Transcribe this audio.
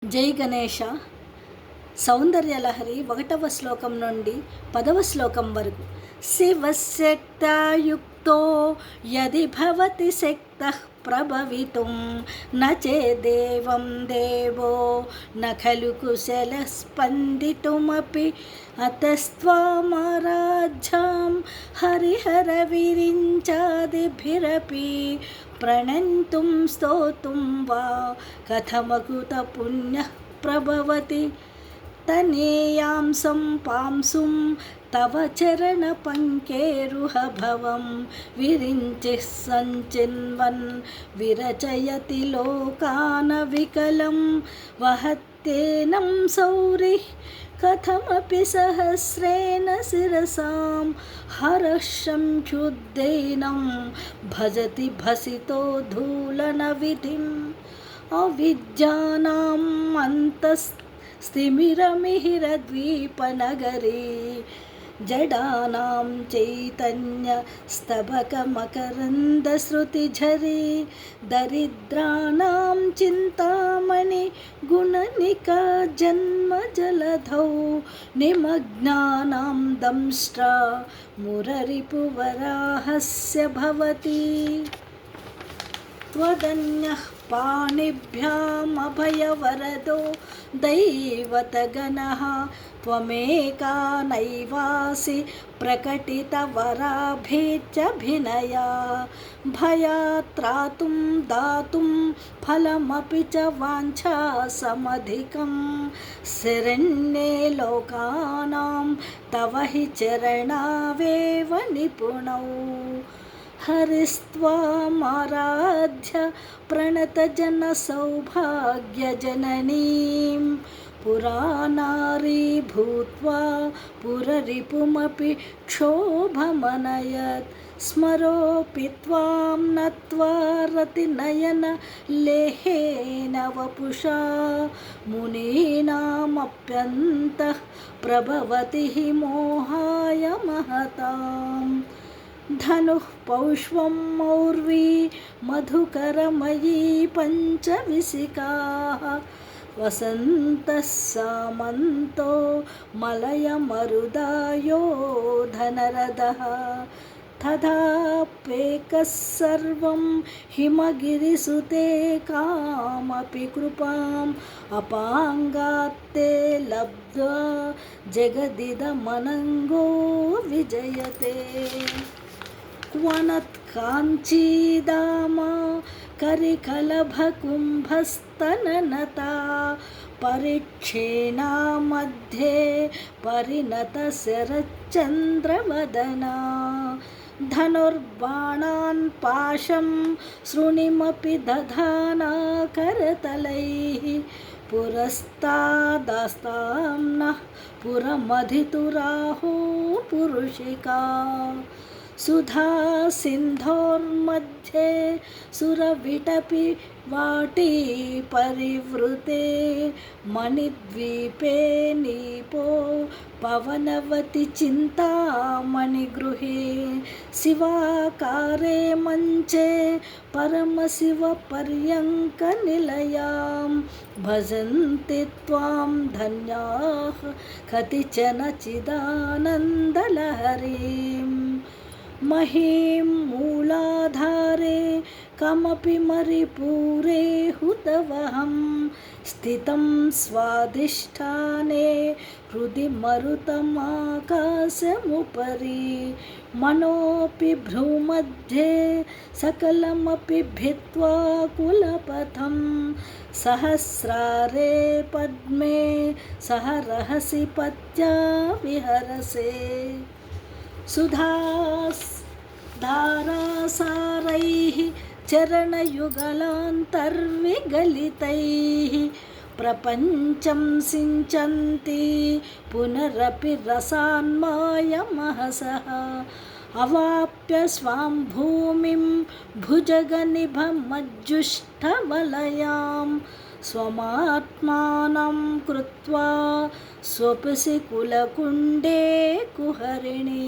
జై గణేష. సౌందర్యలహరి 1వ శ్లోకం నుండి 10వ శ్లోకం వరకు. శివశక్తాయుక్తో యది భవతి శక్తః ప్రభవితుం న చేదేవం దేవో న ఖలు కుశలః స్పందితుమపి అతస్త్వామారాధ్యాం హరిహర విరించాదిభిరపి ప్రణంతుం స్తోతుం వా కథమకుత పుణ్యః ప్రభవతి తనేయాంసం పాంసుం తవ చరణ పంకేరుహభవం విరించిః సంచిన్వన్ విరచయతి లోకాన వికలం వహత్తేనం సౌరిః కథమపి సహస్రేణ శిరసాం హర్షంక్షుద్ధేనం భజతి భసితో ధూలన విధిం అవిద్యానాం అంతస్తిమిరమిహిరద్వీపనగరీ జడానాం చైతన్య స్తబకమకరందశ్రుతిఝరీ దరిద్రాణాం చింతామణి గుణనికా జన్మజలధౌ నిమగ్నానాం దంష్ట్రా మురరిపువరాహస్య భవతి త్వదన్యః పాణిభ్యామభయవరదో దైవతగణః త్వమేకా నైవాసి ప్రకటితవరాభిచ్చభినయా భయాత్రాతుం దాతుం ఫలమపి చ వాంఛాసమధికం శరణ్యే లోకానాం తవ హి చరణావేవ నిపుణౌ హరిస్త్వామారాధ్య ప్రణతజన సౌభాగ్యజననీం పురానారీ భూత్వా పురరిపుమపి క్షోభమనయత్ స్మరోపి త్వాం నత్వా రతినయన లేహేన వపుషా మునీనామప్యంతః ప్రభవతి హి మోహాయ మహతాం ధనుః పౌష్పం మౌర్వీ మధుకరమయీ పంచవిసికాః వసంతః సామంతో మలయమరుదాయో ధనరథః తథాప్యేకः సర్వం హిమగిరిసుతే కామపి కృపాం అపాంగాత్తే లబ్ధ్వా జగదిదమనంగో విజయతే క్వనత్కాంచీదామా కరికలభకుంభస్తననతా పరిక్షేణా మధ్యే పరిణతశరచ్చంద్రవదనా ధనుర్బాణాన్ పాశం శృణిమపి దధానా కరతలైః పురస్తాదాస్తాం నః పురమధితురాహో పురుషికా సుధా సింధోర్मध्ये సురవిటపి వాటీ పరివృతే మణిద్వీపే నీపో పవనవతి చింతామణిగృహే శివాకారే మంచే పరమశివ పర్యంక నిలయాం భజంతి త్వాం ధన్యాః కతిచన చిదానందలహరీం మహీం మూలాధారే కమపి మరిపూరే హుతవహం స్థితం స్వాధిష్టానే హృది మరుతమాకాశముపరి మనోపి భ్రూमध्ये సకలమపి భిత్వా కులపథం సహస్రారే పద్మే సహ రహసి పత్యా విహరసే సుధాధారాసారైః చరణయుగళాంతర్విగలితైః ప్రపంచం సించంతి పునరపి రసాన్మాయమహసః అవాప్య స్వాం భూమిం భుజగనిభమజ్జుష్టవలయాం స్వమాత్మానం కృత్వా స్వపసి కులకుండే కుహరిణీ.